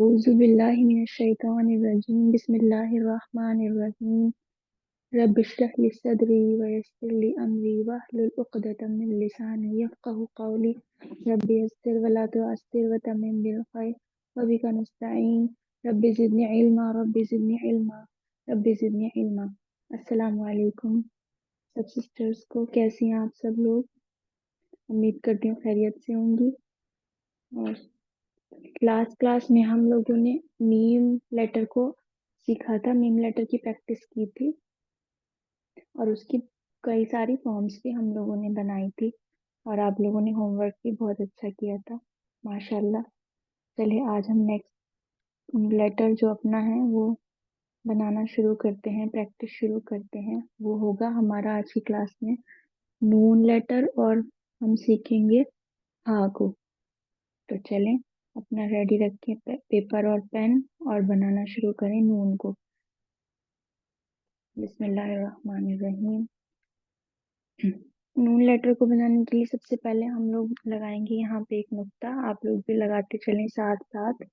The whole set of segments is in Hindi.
औज़ुबिल्लाहि मिनश्शैतानिर्रजीम बिस्मिल्लाहिर्रहमानिर्रहीम रब्बि इश्रह ली सदरी व यस्सिर ली अमरी वहलुल उक़दतम मिन लिसानी यफ़क़हू क़ौली रब्बि यस्सिर व ला तुअस्सिर व तम्मिम बिल खैर व बिका नस्तईन रब्बि ज़िदनी इल्मा रब्बि ज़िदनी इल्मा। अस्सलामु अलैकुम सब सिस्टर्स को, कैसी हैं आप सब लोग? उम्मीद करती हूँ खैरियत से होंगी। और क्लास क्लास में हम लोगों ने मीम लेटर को सीखा था, मीम लेटर की प्रैक्टिस की थी और उसकी कई सारी फॉर्म्स भी हम लोगों ने बनाई थी और आप लोगों ने होमवर्क भी बहुत अच्छा किया था, माशाल्लाह। चलिए आज हम नेक्स्ट लेटर जो अपना है वो बनाना शुरू करते हैं, प्रैक्टिस शुरू करते हैं। वो होगा हमारा आज की क्लास में नून लेटर और हम सीखेंगे हा को। तो चलें अपना रेडी रखें पेपर और पेन और बनाना शुरू करें नून को। बिस्मिल्लाहिर्रहमानिर्रहीम। नून लेटर को बनाने के लिए सबसे पहले हम लोग लगाएंगे यहाँ पे एक नुक्ता। आप लोग भी लगाते चलें साथ साथ।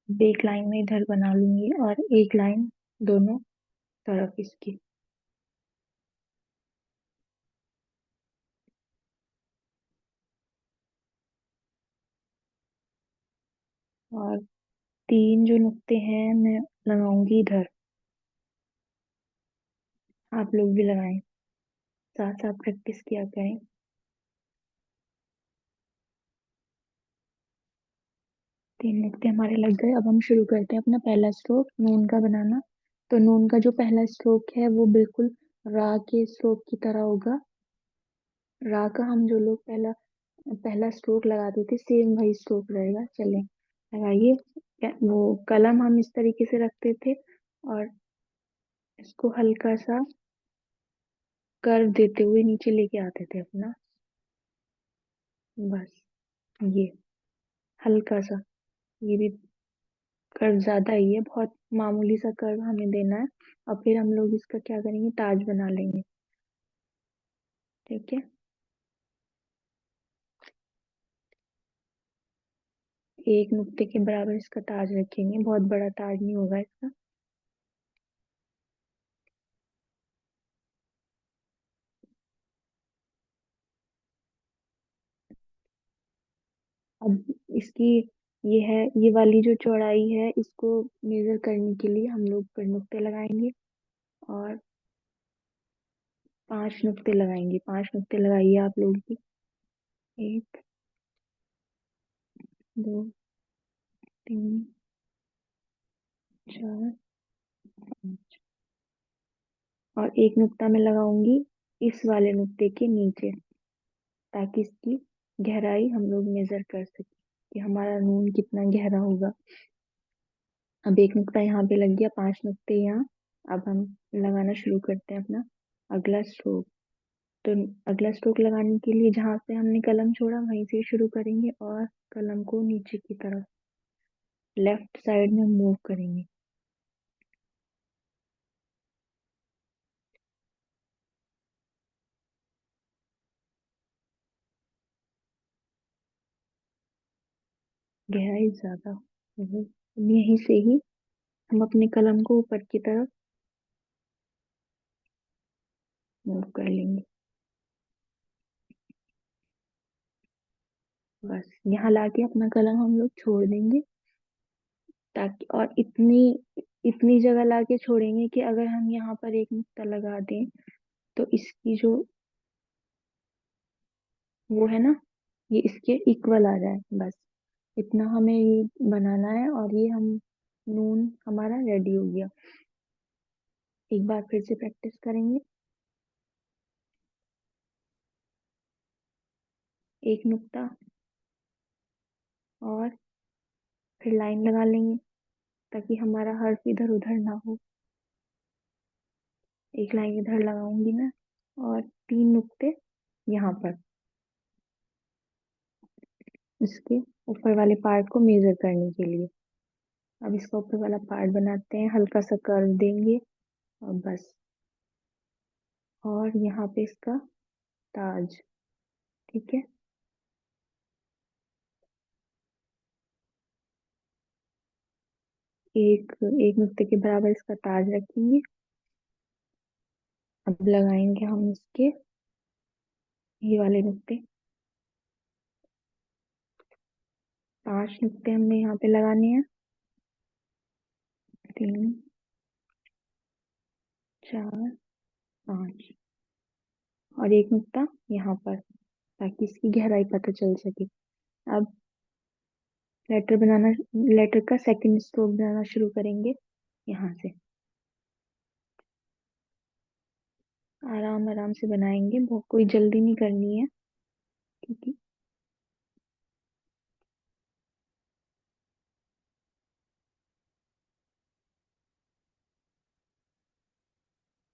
एक लाइन में इधर बना लूंगी और एक लाइन दोनों तरफ इसकी। और तीन जो नुक्ते हैं मैं लगाऊंगी इधर। आप लोग भी लगाएं, साथ साथ प्रैक्टिस किया करें। तीन नुक्ते हमारे लग गए। अब हम शुरू करते हैं अपना पहला स्ट्रोक नून का बनाना। तो नून का जो पहला स्ट्रोक है वो बिल्कुल रा के स्ट्रोक की तरह होगा। रा का हम जो लोग पहला पहला स्ट्रोक लगाते थे सेम वही स्ट्रोक रहेगा। चलें लगाइए। वो कलम हम इस तरीके से रखते थे और इसको हल्का सा कर्व देते हुए नीचे लेके आते थे अपना। बस ये हल्का सा, ये भी कर्व ज्यादा ही है, बहुत मामूली सा कर्व हमें देना है। और फिर हम लोग इसका क्या करेंगे, ताज बना लेंगे। ठीक है, एक नुक्ते के बराबर इसका ताज रखेंगे, बहुत बड़ा ताज नहीं होगा इसका। अब इसकी ये है, ये वाली जो चौड़ाई है इसको मेजर करने के लिए हम लोग फिर नुक्ते लगाएंगे और 5 नुक्ते लगाएंगे। 5 नुक्ते लगाइए आप लोग भी। 1 2 3 4 5। और एक नुक्ता मैं लगाऊंगी इस वाले नुक्ते के नीचे, ताकि इसकी गहराई हम लोग मेजर कर सकें कि हमारा नून कितना गहरा होगा। अब एक नुक्ता यहाँ पे लग गया, 5 नुक्ते यहाँ। अब हम लगाना शुरू करते हैं अपना अगला स्ट्रोक। तो अगला स्ट्रोक लगाने के लिए जहाँ से हमने कलम छोड़ा वहीं से शुरू करेंगे और कलम को नीचे की तरफ लेफ्ट साइड में मूव करेंगे। गहराई ज्यादा हो, यहीं से ही हम अपने कलम को ऊपर की तरफ मूव कर लेंगे। बस यहाँ लाके अपना कलम हम लोग छोड़ देंगे, ताकि और इतनी इतनी जगह लाके छोड़ेंगे कि अगर हम यहाँ पर एक नुक्ता लगा दें तो इसकी जो वो है ना, ये इसके इक्वल आ जाए। बस इतना हमें ये बनाना है और ये हम नून हमारा रेडी हो गया। एक बार फिर से प्रैक्टिस करेंगे। एक नुक्ता और फिर लाइन लगा लेंगे ताकि हमारा हर्फ इधर उधर ना हो। एक लाइन इधर लगाऊंगी मैं और 3 नुक्ते यहाँ पर इसके ऊपर वाले पार्ट को मेजर करने के लिए। अब इसका ऊपर वाला पार्ट बनाते हैं, हल्का सा कर्व देंगे और बस और यहाँ पे इसका ताज। ठीक है। एक एक नुक्ते के बराबर इसका ताज रखेंगे। अब लगाएंगे हम इसके ये वाले नुक्ते। 5 नुक्ते हमने यहाँ पे लगाने हैं। 3, 4, 5 और एक नुक्ता यहाँ पर, ताकि इसकी गहराई पता चल सके। अब लेटर का सेकंड स्ट्रोक बनाना शुरू करेंगे यहाँ से। आराम आराम से बनाएंगे, बहुत कोई जल्दी नहीं करनी है, क्योंकि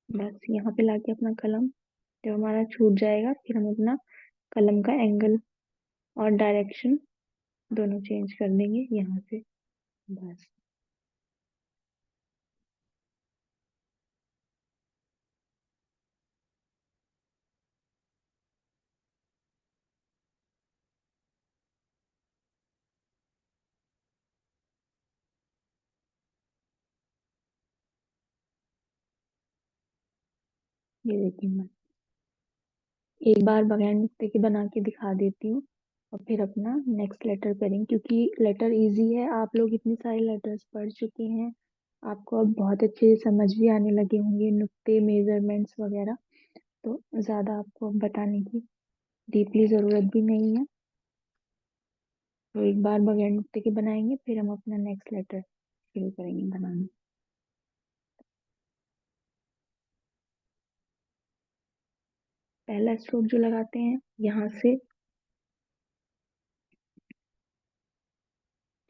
बस यहाँ पे लाके अपना कलम, जब हमारा छूट जाएगा फिर हम अपना कलम का एंगल और डायरेक्शन दोनों चेंज कर देंगे यहाँ से। बस ये देखिए, मैं एक बार बगैर नुक्ते के बना के दिखा देती हूँ और फिर अपना नेक्स्ट लेटर करेंगे, क्योंकि लेटर इजी है। आप लोग इतने सारे लेटर्स पढ़ चुके हैं, आपको अब बहुत अच्छे से समझ भी आने लगे होंगे नुक्ते, मेजरमेंट्स वगैरह। तो ज़्यादा आपको अब बताने की डीपली ज़रूरत भी नहीं है। तो एक बार बगैर नुक्ते के बनाएंगे, फिर हम अपना नेक्स्ट लेटर शुरू करेंगे बनाना। पहला स्ट्रोक जो लगाते हैं यहाँ से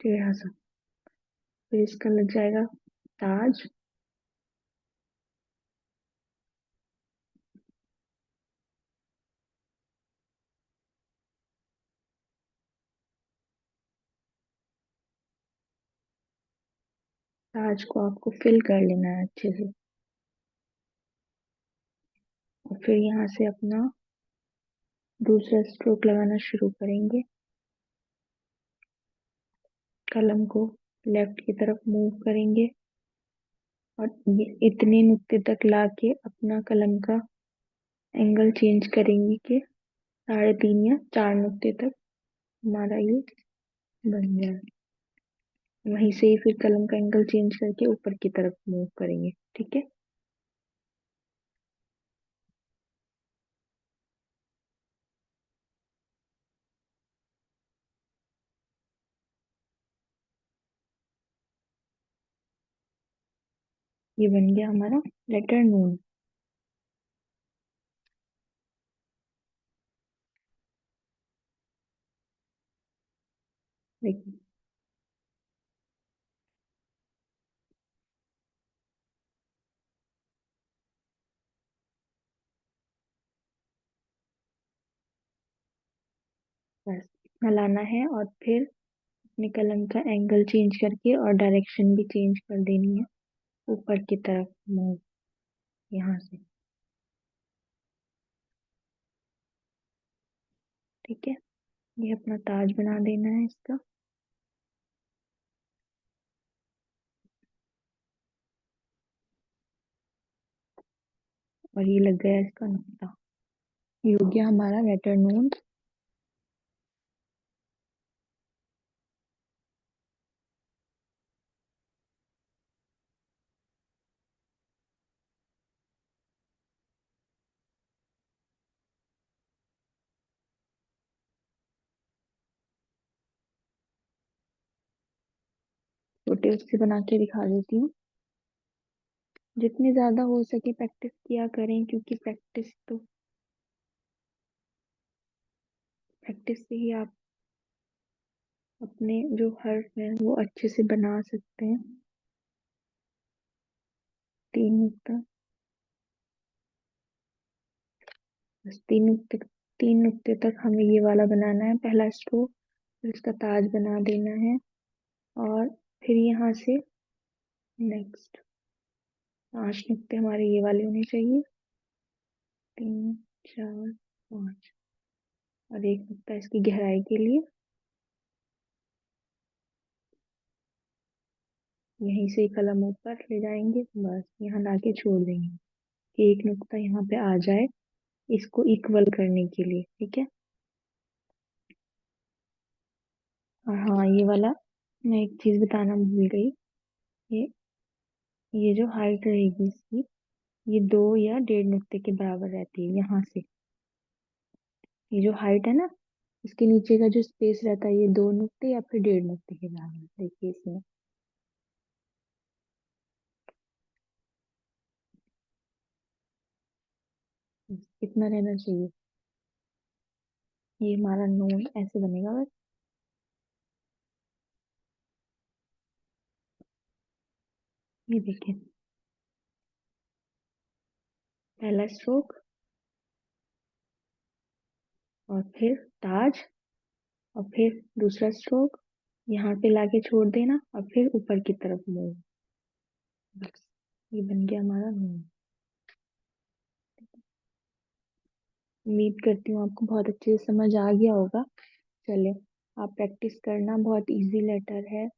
टेढ़ा सा, फिर इसका लग जाएगा ताज। ताज को आपको फिल कर लेना है अच्छे से। और फिर यहाँ से अपना दूसरा स्ट्रोक लगाना शुरू करेंगे। कलम को लेफ्ट की तरफ मूव करेंगे और ये इतने नुक्ते तक लाके अपना कलम का एंगल चेंज करेंगे कि 3.5 या 4 नुक्ते तक हमारा ये बन जाए। वहीं से ही फिर कलम का एंगल चेंज करके ऊपर की तरफ मूव करेंगे। ठीक है। ये बन गया हमारा लेटर नून। देखिए, बस इतना लाना है और फिर अपने कलम का एंगल चेंज करके और डायरेक्शन भी चेंज कर देनी है, ऊपर की तरफ मूव यहाँ से। ठीक है। ये अपना ताज बना देना है इसका। और ये लग गया इसका नुक्ता। ये हो गया हमारा लेटर नून। छोटे उससे बना के दिखा देती हूँ। जितनी ज्यादा हो सके प्रैक्टिस किया करें, क्योंकि प्रैक्टिस से ही आप अपने जो हर्फ है वो अच्छे से बना सकते हैं। 3 नुक्ता, बस 3 नुक्ते, 3 नुक्ते तक हमें ये वाला बनाना है पहला स्ट्रोक। फिर इसका ताज बना देना है और फिर यहाँ से नेक्स्ट 5 नुक्ते हमारे ये वाले होने चाहिए। तीन, चार, पाँच। और एक नुक्ता इसकी गहराई के लिए, यहीं से कलम ऊपर ले जाएंगे, बस यहाँ लाके छोड़ देंगे कि एक नुक्ता यहाँ पे आ जाए, इसको इक्वल करने के लिए, ठीक है। और हाँ, ये वाला मैं एक चीज बताना भूल गई। ये ये जो हाइट रहेगी इसकी, ये 2 या 1.5 नुक्ते के बराबर रहती है यहाँ से। ये जो हाइट है ना, इसके नीचे का जो स्पेस रहता है, ये 2 नुक्ते या फिर 1.5 नुक्ते के बराबर, देखिए इसमें। कितना रहना चाहिए, ये हमारा नोन ऐसे बनेगा बस। ये देखिए, पहला स्ट्रोक, और फिर ताज, और फिर दूसरा स्ट्रोक, यहाँ पे लाके छोड़ देना, और फिर ऊपर की तरफ मूव। बस, ये बन गया हमारा नोन। उम्मीद करती हूँ आपको बहुत अच्छे से समझ आ गया होगा। चले, आप प्रैक्टिस करना, बहुत इजी लेटर है,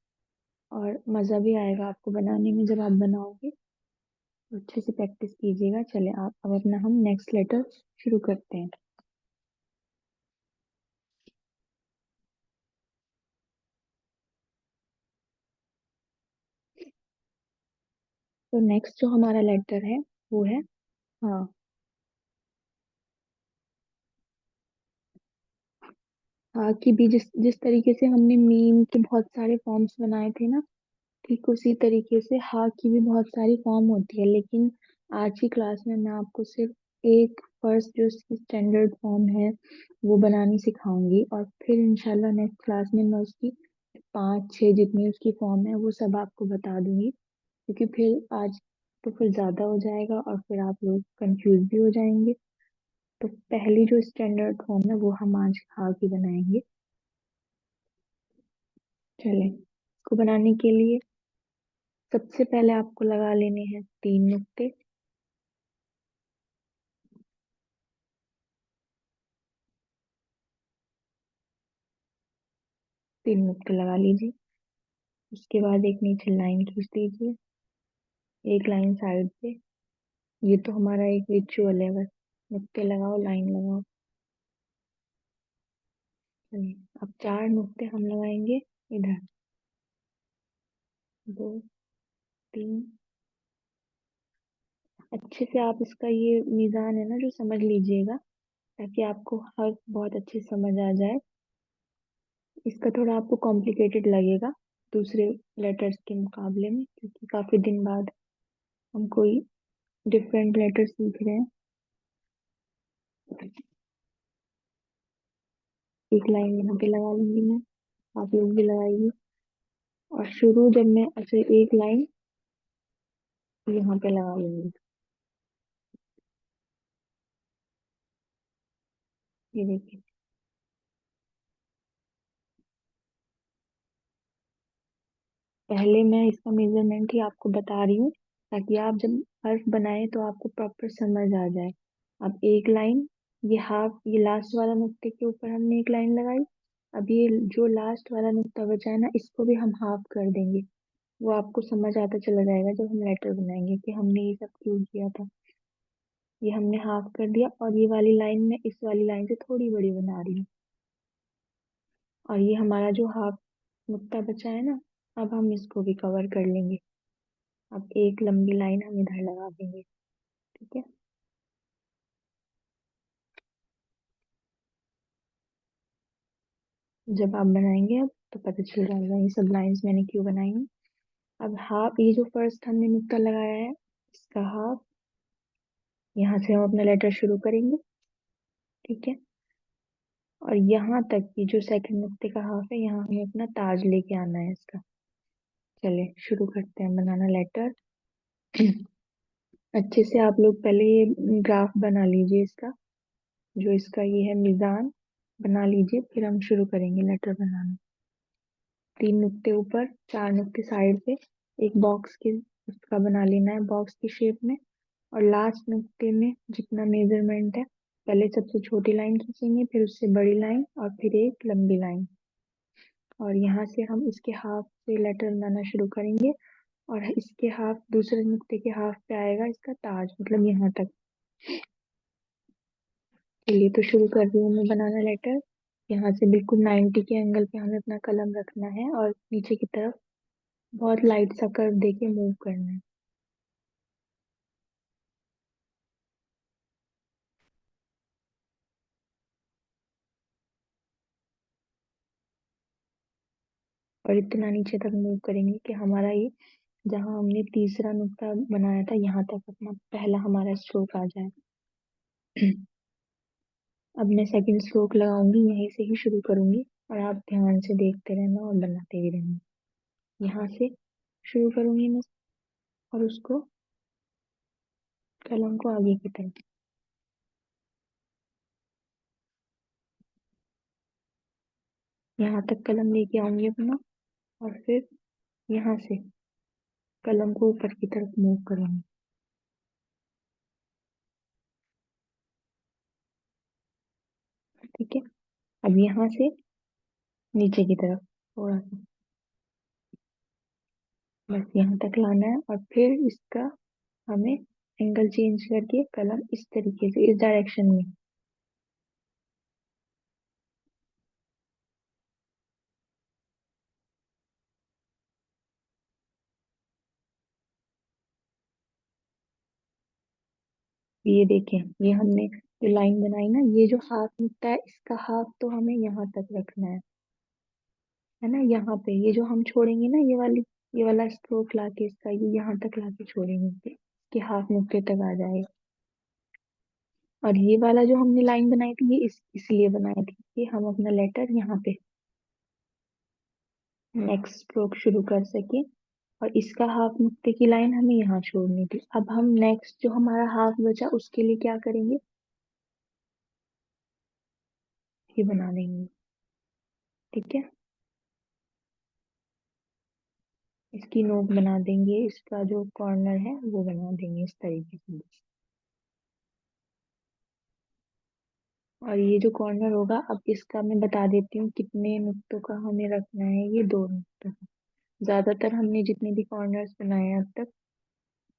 और मज़ा भी आएगा आपको बनाने में जब आप बनाओगे। तो अच्छे से प्रैक्टिस कीजिएगा। चले, आप अब अपना हम नेक्स्ट लेटर शुरू करते हैं। तो नेक्स्ट जो हमारा लेटर है वो है हाँ। हाँ की भी जिस जिस तरीके से हमने मीम के बहुत सारे फॉर्म्स बनाए थे ना, ठीक उसी तरीके से हा की भी बहुत सारी फॉर्म होती है, लेकिन आज की क्लास में मैं आपको सिर्फ एक फर्स्ट जो उसकी स्टैंडर्ड फॉर्म है वो बनानी सिखाऊंगी, और फिर इंशाल्लाह नेक्स्ट क्लास में मैं उसकी 5 6 जितनी उसकी फॉर्म है वो सब आपको बता दूंगी। क्योंकि फिर आज तो फिर ज्यादा हो जाएगा, और फिर आप लोग कंफ्यूज भी हो जाएंगे। तो पहली जो स्टैंडर्ड फॉर्म है वो हम आज हा की बनाएंगे। चलें, इसको बनाने के लिए सबसे पहले आपको लगा लेने हैं 3 नुक्ते। 3 नुक्ते लगा लीजिए। उसके बाद एक नीचे लाइन खींच दीजिए, एक लाइन साइड पे। ये तो हमारा एक रिचुअल है बस, नुक्ते लगाओ लाइन लगाओ। चलिए, अब 4 नुक्ते हम लगाएंगे इधर, 2 3। अच्छे से आप इसका ये मीजान है ना जो समझ लीजिएगा, ताकि आपको हर बहुत अच्छे से समझ आ जाए। इसका थोड़ा आपको कॉम्प्लिकेटेड लगेगा दूसरे लेटर्स के मुकाबले में, क्योंकि काफी दिन बाद हम कोई डिफरेंट लेटर सीख रहे हैं। एक लाइन यहाँ पे लगा लूंगी मैं, आप लोग भी लगाइए। और शुरू जब मैं ऐसे एक लाइन यहाँ पे लगा लूंगी, ये देखिए। पहले मैं इसका मेजरमेंट ही आपको बता रही हूँ, ताकि आप जब हर्फ बनाए तो आपको प्रॉपर समझ आ जाए। अब एक लाइन, ये हाफ, ये लास्ट वाला नुक्ते के ऊपर हमने एक लाइन लगाई। अब ये जो लास्ट वाला नुक्ता बचा है ना, इसको भी हम हाफ कर देंगे। वो आपको समझ आता चला जाएगा जब हम लेटर बनाएंगे कि हमने ये सब क्यों किया था। ये हमने हाफ कर दिया, और ये वाली लाइन में इस वाली लाइन से थोड़ी बड़ी बना रही हूँ। और ये हमारा जो हाफ नुक्ता बचा है ना, अब हम इसको भी कवर कर लेंगे। अब एक लंबी लाइन हम इधर लगा देंगे, ठीक है। जब आप बनाएंगे अब तो पता चल जाएगा ये सब लाइंस मैंने क्यों बनाई हैं। अब हाफ, ये जो फर्स्ट हमने नुक्ता लगाया है, इसका हाफ, यहाँ से हम अपना लेटर शुरू करेंगे, ठीक है। और यहाँ तक की जो सेकंड नुक्ते का हाफ है, यहाँ हमें अपना ताज लेके आना है इसका। चलिए शुरू करते हैं बनाना लेटर। अच्छे से आप लोग पहले ये ग्राफ बना लीजिए इसका, जो इसका ये है मिजान, बना लीजिए, फिर हम शुरू करेंगे लेटर बनाना। 3 नुक्ते ऊपर, 4 नुक्ते साइड पे, एक बॉक्स के उसका बना लेना है, बॉक्स की शेप में। और लास्ट नुक्ते में जितना मेजरमेंट है, पहले सबसे छोटी लाइन खींचेंगे, फिर उससे बड़ी लाइन, और फिर एक लंबी लाइन। और यहाँ से हम इसके हाफ से लेटर बनाना शुरू करेंगे। और इसके हाफ, दूसरे नुक्ते के हाफ पे आएगा इसका ताज, मतलब यहाँ तक। चलिए, तो शुरू कर रही हूँ मैं बनाना लेटर। यहाँ से बिल्कुल 90 के एंगल पे हमें अपना कलम रखना है, और नीचे की तरफ बहुत लाइट सा कर्व देके मूव करना है। और इतना नीचे तक मूव करेंगे कि हमारा ये, जहाँ हमने तीसरा नुक्ता बनाया था, यहाँ तक अपना पहला हमारा स्ट्रोक आ जाए। अब मैं सेकंड स्ट्रोक लगाऊंगी, यहीं से ही शुरू करूंगी, और आप ध्यान से देखते रहना और बनाते भी रहना। यहाँ से शुरू करूंगी मैं, और उसको, कलम को आगे की तरफ, यहाँ तक कलम लेके आऊंगी अपना, और फिर यहाँ से कलम को ऊपर की तरफ मूव करूंगी। ठीक है। अब यहाँ से नीचे की तरफ थोड़ा सा, बस यहाँ तक लाना है, और फिर इसका हमें एंगल चेंज करके कलम इस तरीके से, इस डायरेक्शन में, ये देखें, ये हमने जो लाइन बनाई ना, ये जो हाफ निकता है, इसका हाफ तो हमें यहाँ तक रखना है ना। यहाँ पे ये जो हम छोड़ेंगे ना, ये वाला स्ट्रोक लाके इसका ये यहाँ तक लाके छोड़ेंगे कि हाफ नुक्ते तक आ जाए। और ये वाला जो हमने लाइन बनाई थी, ये इसलिए बनाई थी कि हम अपना लेटर यहाँ पे नेक्स्ट स्ट्रोक शुरू कर सके। और इसका हाफ नुक्ते की लाइन हमें यहाँ छोड़नी थी। अब हम नेक्स्ट जो हमारा हाफ बचा, उसके लिए क्या करेंगे, ये बना देंगे। ठीक है। इसकी नोक बना देंगे, इसका जो कॉर्नर है वो बना देंगे इस तरीके से। और ये जो कॉर्नर होगा, अब इसका मैं बता देती हूँ कितने नुक्तों का हमें रखना है। ये 2 नुक्तों का। ज्यादातर हमने जितने भी कॉर्नर्स बनाए हैं अब तक,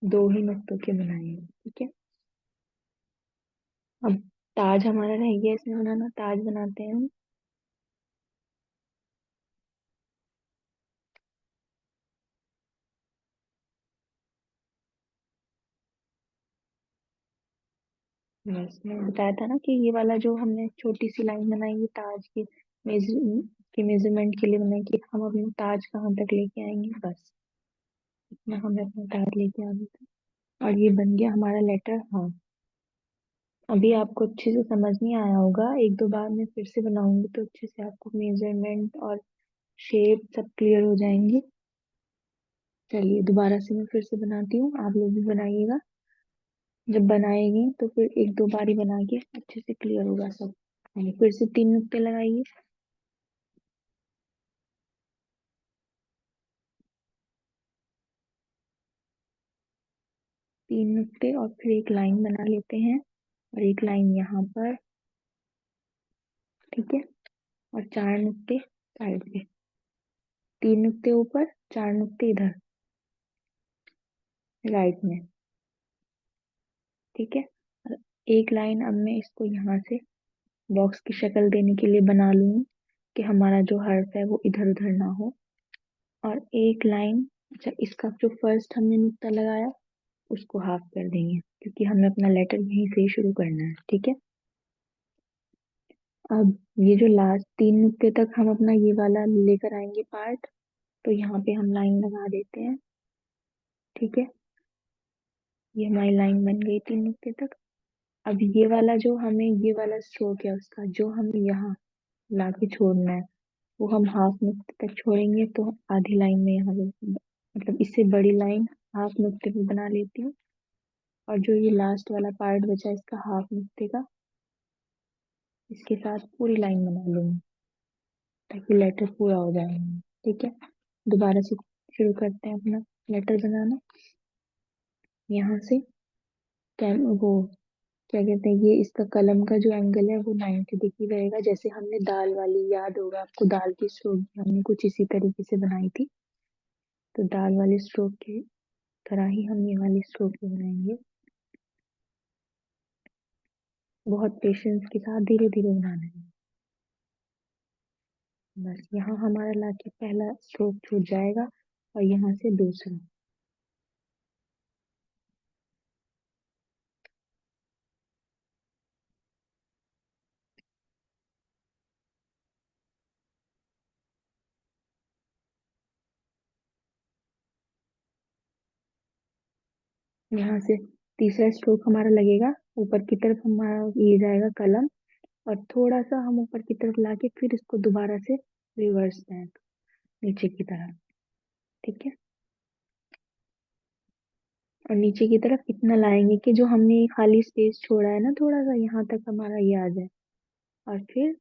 2 ही नुक्तों के बनाए हैं। ठीक है। अब ताज हमारा रह गया इसमें बनाना, ताज बनाते हैं हम। बस मैंने बताया था ना कि ये वाला जो हमने छोटी सी लाइन बनाई, ये ताज की मेजर की मेजरमेंट के लिए बनाई, कि हम अपना ताज कहाँ तक लेके आएंगे, बस इतना हमें अपना ताज लेके आना था। और ये बन गया हमारा लेटर, हाँ। अभी आपको अच्छे से समझ नहीं आया होगा, एक दो बार मैं फिर से बनाऊंगी तो अच्छे से आपको मेजरमेंट और शेप सब क्लियर हो जाएंगे। चलिए, दोबारा से मैं फिर से बनाती हूँ, आप लोग भी बनाइएगा। जब बनाएंगे तो फिर एक दो बार ही बना के अच्छे से क्लियर होगा सब। चलिए, फिर से 3 नुक्ते लगाइए। 3 नुक्ते, और फिर एक लाइन बना लेते हैं, और एक लाइन यहाँ पर। ठीक है। और 4 नुक्ते साइड पे, 3 नुक्ते ऊपर, 4 नुक्ते इधर राइट में। ठीक है। और एक लाइन अब मैं इसको यहाँ से बॉक्स की शक्ल देने के लिए बना लूंगी, कि हमारा जो हर्फ है वो इधर उधर ना हो। और एक लाइन, अच्छा, इसका जो फर्स्ट हमने नुक्ता लगाया, उसको हाफ कर देंगे, क्योंकि हमें अपना लेटर यहीं से ही शुरू करना है। ठीक है। अब ये जो लास्ट 3 नुक्ते तक हम अपना ये वाला लेकर आएंगे पार्ट, तो यहाँ पे हम लाइन लगा देते हैं। ठीक है। ये हमारी लाइन बन गई 3 नुक्ते तक। अब ये वाला जो हमें, ये वाला स्ट्रोक है उसका, जो हमें यहाँ लाके छोड़ना है, वो हम हाफ नुक्ते तक छोड़ेंगे, तो आधी लाइन में यहाँ पे, मतलब इससे बड़ी लाइन हाफ नुक्ते पे बना लेती हूँ। और जो ये लास्ट वाला पार्ट बचा इसका हाफ नुक्ते का, इसके साथ पूरी लाइन बना लूंगी, ताकि लेटर पूरा हो जाए। ठीक है। दोबारा से शुरू करते हैं अपना लेटर बनाना। यहाँ से वो क्या कहते हैं, ये इसका कलम का जो एंगल है वो 90 डिग्री रहेगा। जैसे हमने दाल वाली, याद होगा आपको, दाल की स्ट्रोक भी हमने कुछ इसी तरीके से बनाई थी। तो दाल वाली स्ट्रोक की तरह ही हम ये वाली स्ट्रोक भी बनाएंगे। बहुत पेशेंस के साथ धीरे धीरे बनाना है। बस यहाँ हमारा लाके पहला स्ट्रोक छूट जाएगा और यहाँ से दूसरा। यहाँ से तीसरा स्ट्रोक हमारा लगेगा, ऊपर की तरफ हमारा ये जाएगा कलम, और थोड़ा सा हम ऊपर की तरफ लाके फिर इसको दोबारा से रिवर्स बैक नीचे की तरफ। ठीक है। और नीचे की तरफ इतना लाएंगे कि जो हमने ये खाली स्पेस छोड़ा है ना थोड़ा सा, यहाँ तक हमारा ये आ जाए, और फिर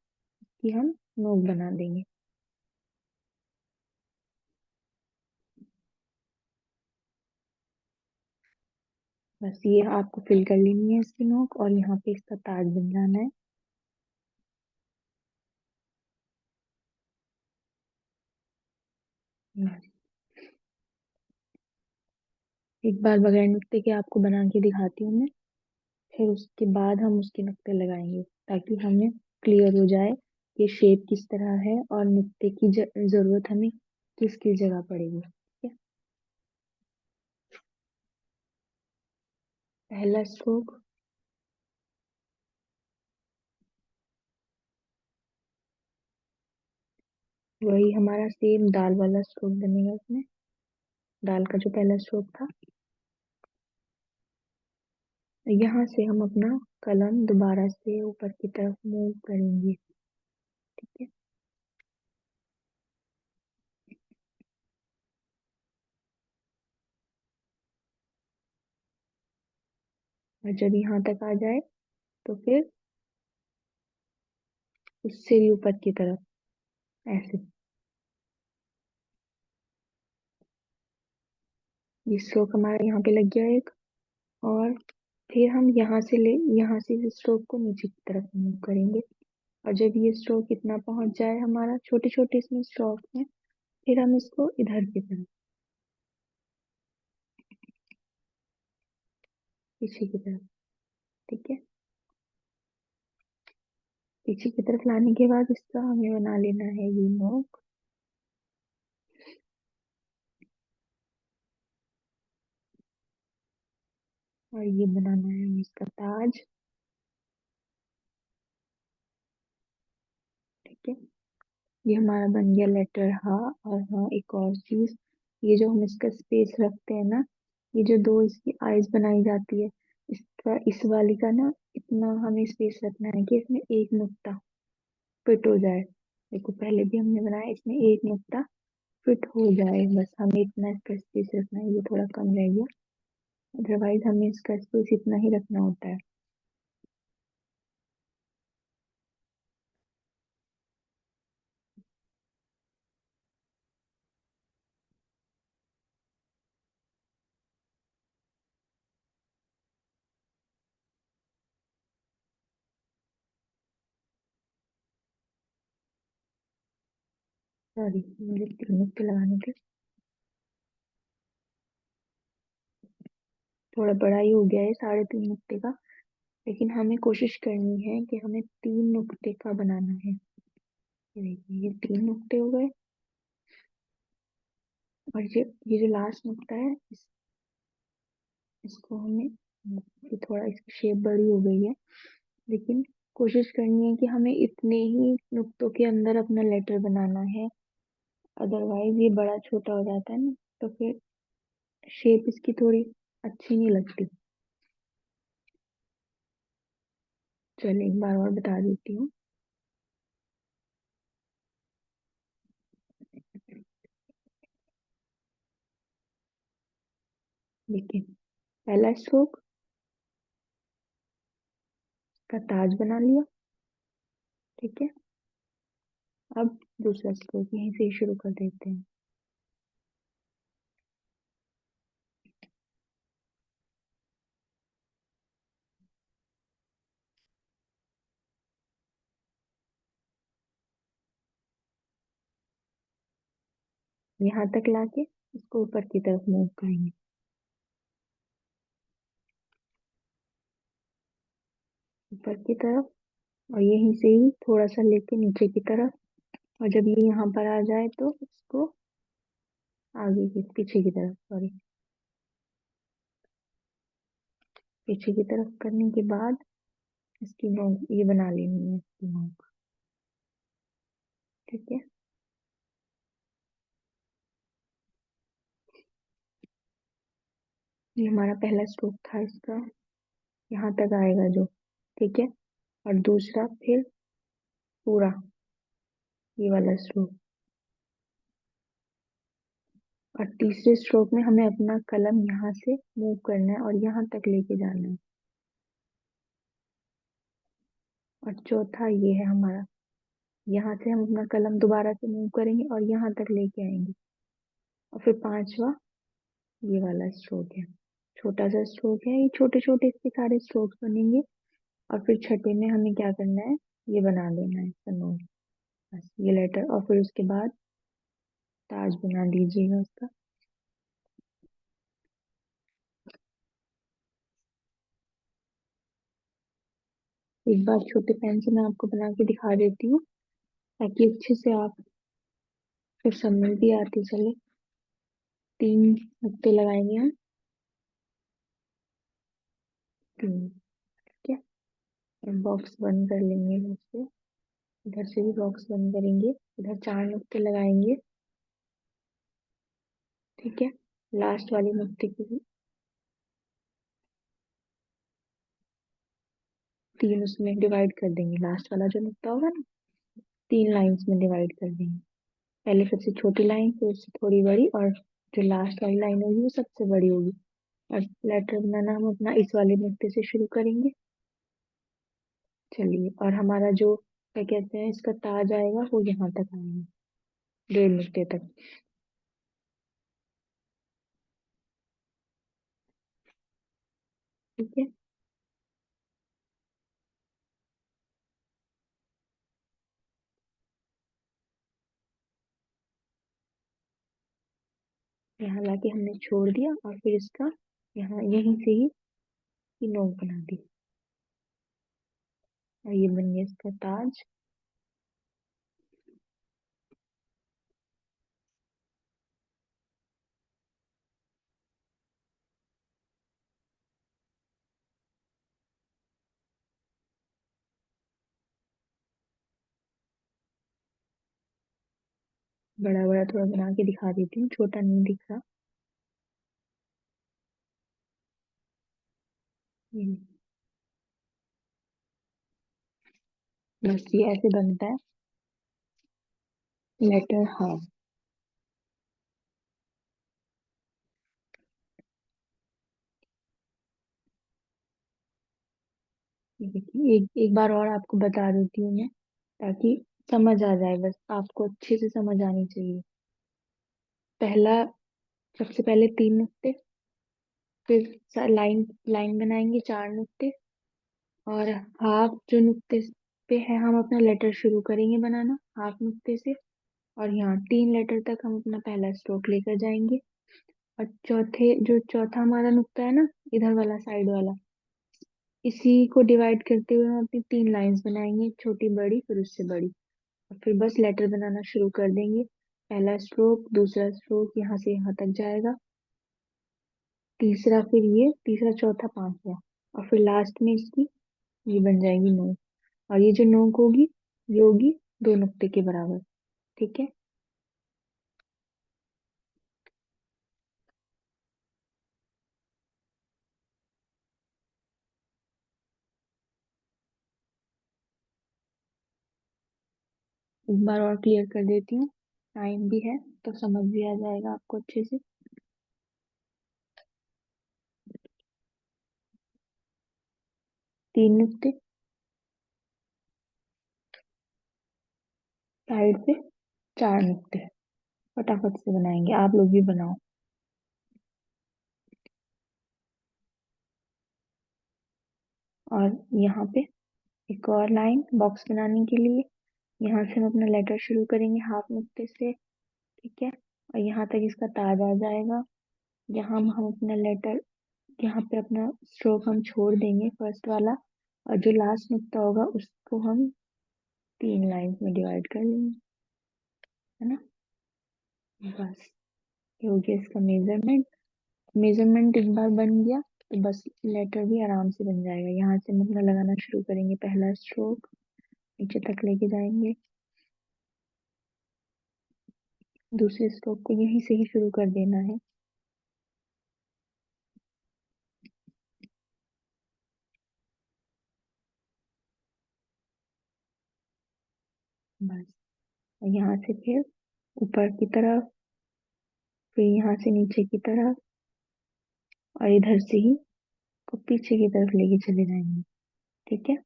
कि हम नोक बना देंगे। बस ये आपको फिल कर लेनी है इसकी नोक, और यहाँ पे इसका ताज बन जाना है। बस एक बार बगैर नुक्ते के आपको बना के दिखाती हूँ मैं, फिर उसके बाद हम उसके नुक्ते लगाएंगे ताकि हमें क्लियर हो जाए कि शेप किस तरह है और नुक्ते की जरूरत हमें किस किस जगह पड़ेगी। ठीक है। पहला स्ट्रोक वही हमारा सेम दाल वाला स्ट्रोक बनेगा इसमें, दाल का जो पहला स्ट्रोक था। यहाँ से हम अपना कलम दोबारा से ऊपर की तरफ मूव करेंगे। ठीक है। और जब यहाँ तक आ जाए तो फिर उससे भी ऊपर की तरफ ऐसे। ये स्ट्रोक हमारा यहाँ पे लग गया एक। और फिर हम यहाँ से इस स्ट्रोक को नीचे की तरफ मूव करेंगे। और जब ये स्ट्रोक इतना पहुंच जाए हमारा, छोटे छोटे इसमें स्ट्रोक में, फिर हम इसको इधर की तरफ, पीछे की तरफ। ठीक है। पीछे की तरफ लाने के बाद इसका हमें बना लेना है ये नोक। और ये बनाना है हमें इसका ताज। ठीक है। ये हमारा बन गया लेटर हा। और हाँ, एक और चीज, ये जो हम इसका स्पेस रखते हैं ना, ये जो दो इसकी आईज बनाई जाती है, इसका इस वाली का ना इतना हमें स्पेस रखना है कि इसमें एक नुक्ता फिट हो जाए। देखो पहले भी हमने बनाया, इसमें एक नुक्ता फिट हो जाए, बस हमें इतना इसका स्पेस रखना है। ये थोड़ा कम रह गया, अदरवाइज हमें इसका स्पेस इतना ही रखना होता है। सॉरी, मुझे 3 नुक्ते लगाने थे। थोड़ा बड़ा ही हो गया है 3.5 नुक्ते का, लेकिन हमें कोशिश करनी है कि हमें 3 नुक्ते का बनाना है। ये देखिए, ये 3 नुक्ते हो गए। और ये जो लास्ट नुक्ता है इसको हमें, ये थोड़ा इसकी शेप बड़ी हो गई है, लेकिन कोशिश करनी है कि हमें इतने ही नुक्तों के अंदर अपना लेटर बनाना है। अदरवाइज ये बड़ा छोटा हो जाता है ना, तो फिर शेप इसकी थोड़ी अच्छी नहीं लगती। चलिए एक बार और बता देती हूँ। देखिए, पहला स्ट्रोक का ताज बना लिया। ठीक है। अब दूसरा स्ट्रोक यहीं से ही शुरू कर देते हैं। यहाँ तक लाके इसको ऊपर की तरफ मूव करेंगे, ऊपर की तरफ। और यहीं से ही थोड़ा सा लेके नीचे की तरफ। और जब ये यहाँ पर आ जाए तो इसको आगे की पीछे की तरफ, सॉरी, पीछे की तरफ करने के बाद इसकी नोक ये बना लेनी है, इसकी नोक। ठीक है। ये हमारा पहला स्ट्रोक था इसका, यहाँ तक आएगा जो। ठीक है। और दूसरा फिर पूरा ये वाला स्ट्रोक। और तीसरे स्ट्रोक में हमें अपना कलम यहाँ से मूव करना है और यहाँ तक लेके जाना है। और चौथा ये है हमारा, यहाँ से हम अपना कलम दोबारा से मूव करेंगे और यहाँ तक लेके आएंगे। और फिर पांचवा ये वाला स्ट्रोक है, छोटा सा स्ट्रोक है, ये छोटे छोटे इसके सारे स्ट्रोक्स बनेंगे। और फिर छठे में हमें क्या करना है, ये बना देना है इसका नोट, बस ये लेटर। और फिर उसके बाद ताज बना दीजिएगा उसका। एक बार छोटे पेन से मैं आपको बना के दिखा देती हूँ, ताकि अच्छे से आप फिर समझ भी आती चले। 3 नुक्ते लगाएंगे हम, 3। ठीक है। बॉक्स बंद कर लेंगे इधर से, इधर से भी बॉक्स बंद करेंगे। इधर 4 नुक्ते लगाएंगे। ठीक है। लास्ट वाले नुक्ते को भी 3 उसमें डिवाइड कर देंगे, लास्ट वाला जो नुक्ता होगा ना, 3 लाइंस में डिवाइड कर देंगे। पहले सबसे छोटी लाइन, फिर उससे थोड़ी बड़ी, और जो लास्ट वाली लाइन होगी वो सबसे बड़ी होगी। और लेटर बनाना हम अपना इस वाले नुक्ते से शुरू करेंगे। चलिए, और हमारा जो क्या कहते हैं इसका ताज आएगा वो यहाँ तक आएगा, 1.5 नुक्ते तक। ठीक है। यहाँ लाके हमने छोड़ दिया और फिर इसका यहाँ यहीं से ही की नोक बना दी। और ये बन गया इसका ताज। बड़ा बड़ा थोड़ा बना के दिखा देती हूँ, छोटा नहीं दिख रहा। ये बस ये ऐसे बनता है लेटर हाफ। ये देखिए, एक एक बार और आपको बता देती हूँ मैं, ताकि समझ आ जाए, बस आपको अच्छे से समझ आनी चाहिए। पहला, सबसे पहले 3 नुक्ते, फिर लाइन लाइन बनाएंगे 4 नुक्ते। और हाफ जो नुक्ते पे है हम अपना लेटर शुरू करेंगे बनाना हाफ नुक्ते से। और यहाँ 3 लेटर तक हम अपना पहला स्ट्रोक लेकर जाएंगे। और जो चौथा हमारा नुक्ता है ना, इधर वाला साइड वाला, इसी को डिवाइड करते हुए हम अपनी 3 लाइंस बनाएंगे, छोटी बड़ी फिर उससे बड़ी। और फिर बस लेटर बनाना शुरू कर देंगे। पहला स्ट्रोक, दूसरा स्ट्रोक यहाँ से यहाँ तक जाएगा, तीसरा, फिर ये तीसरा, चौथा, पांचवा। और फिर लास्ट में इसकी ये बन जाएगी नोक। और ये जो नोक होगी ये होगी 2 नुक्ते के बराबर। ठीक है। एक बार और क्लियर कर देती हूँ, टाइम भी है तो समझ भी आ जाएगा आपको अच्छे से। 3 नुक्ते, साइड पे 4 नुक्ते। फटाफट से बनाएंगे, आप लोग भी बनाओ। और यहाँ पे एक और लाइन बॉक्स बनाने के लिए, यहाँ से हम अपना लेटर शुरू करेंगे हाफ नुक्ते से। ठीक है। और यहाँ तक इसका ताज आ जाएगा। यहाँ हम अपना लेटर, यहाँ पे अपना स्ट्रोक हम छोड़ देंगे फर्स्ट वाला, और जो लास्ट नुक्ता होगा उसको हम 3 लाइंस में डिवाइड कर लेंगे, है ना। बस ये हो गया इसका मेजरमेंट। मेजरमेंट एक बार बन गया तो बस लेटर भी आराम से बन जाएगा। यहाँ से हम अपना लगाना शुरू करेंगे, पहला स्ट्रोक नीचे तक लेके जाएंगे, दूसरे स्ट्रोक को यहीं से ही शुरू कर देना है। बस यहाँ से फिर ऊपर की तरफ, फिर यहाँ से नीचे की तरफ, और इधर से ही को पीछे की तरफ लेके चले जाएंगे। ठीक है।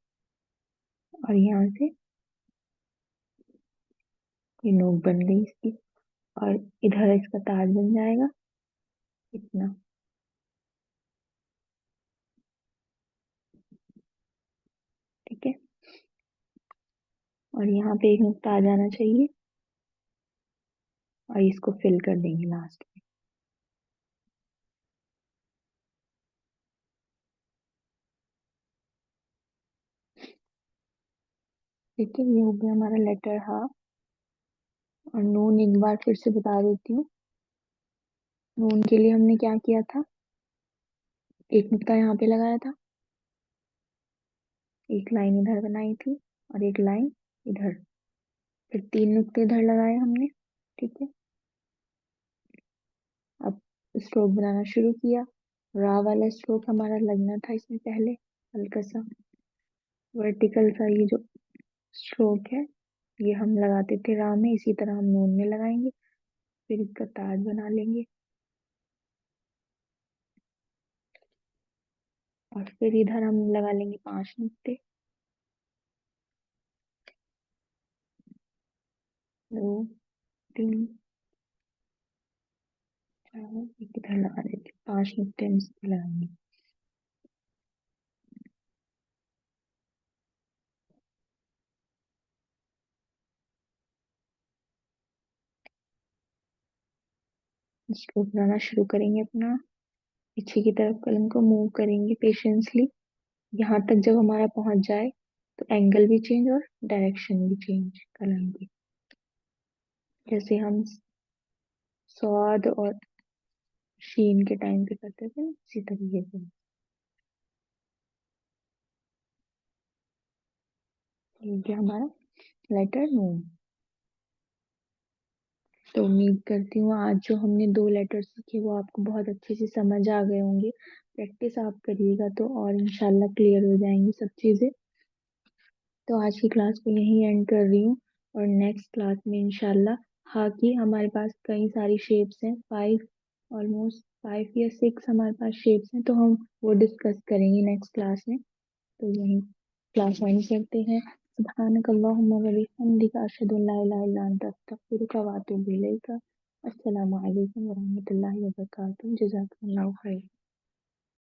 और यहाँ से ये नोक बन गई इसकी, और इधर इसका ताज बन जाएगा इतना। ठीक है। और यहाँ पे एक नुक्ता आ जाना चाहिए, और इसको फिल कर देंगे लास्ट में। ठीक है, ये हो गया हमारा लेटर हाफ। और नून एक बार फिर से बता देती हूँ। नून के लिए हमने क्या किया था, एक नुक्ता यहाँ पे लगाया था, एक लाइन इधर बनाई थी, और एक लाइन इधर, फिर 3 नुक्ते इधर लगाए हमने। ठीक है। अब स्ट्रोक बनाना शुरू किया। रा वाला स्ट्रोक हमारा लगना था इसमें पहले, हल्का सा वर्टिकल सा ये जो स्ट्रोक है, ये हम लगाते थे रा में, इसी तरह हम नून में लगाएंगे। फिर इसका ताज बना लेंगे, और फिर इधर हम लगा लेंगे 5 नुक्ते। 2 3 4, एक इधर लगा देते, 5 नुक्ते हम इस पे लगाएंगे। स्ट्रोक बनाना शुरू करेंगे अपना, पीछे की तरफ कलम को मूव करेंगे पेशेंसली, यहाँ तक जब हमारा पहुंच जाए तो एंगल भी चेंज और डायरेक्शन भी चेंज कलम की, जैसे हम स्वाद और शीन के टाइम पे करते थे इसी तरीके से। ये हो गया हमारा लेटर नून। तो उम्मीद करती हूँ आज जो हमने 2 लेटर सीखे वो आपको बहुत अच्छे से समझ आ गए होंगे। प्रैक्टिस आप करिएगा तो और इंशाल्लाह क्लियर हो जाएंगी सब चीज़ें। तो आज की क्लास को यहीं एंड कर रही हूँ, और नेक्स्ट क्लास में इंशाल्लाह, हाँ कि हमारे पास कई सारी शेप्स हैं, 5 ऑलमोस्ट 5 या 6 हमारे पास शेप्स हैं, तो हम वो डिस्कस करेंगे नेक्स्ट क्लास में। तो यहीं क्लास वाइंड करते हैं। सुब्हानक अल्लाहुम्मा व बिहम्दिका अशहदु अल्ला इलाहा इल्ला अंता अस्तगफिरुका व अतूबु इलैका। अस्सलामु अलैकुम व रहमतुल्लाहि व बरकातुहू। जज़ाकमुल्लाहु खैर।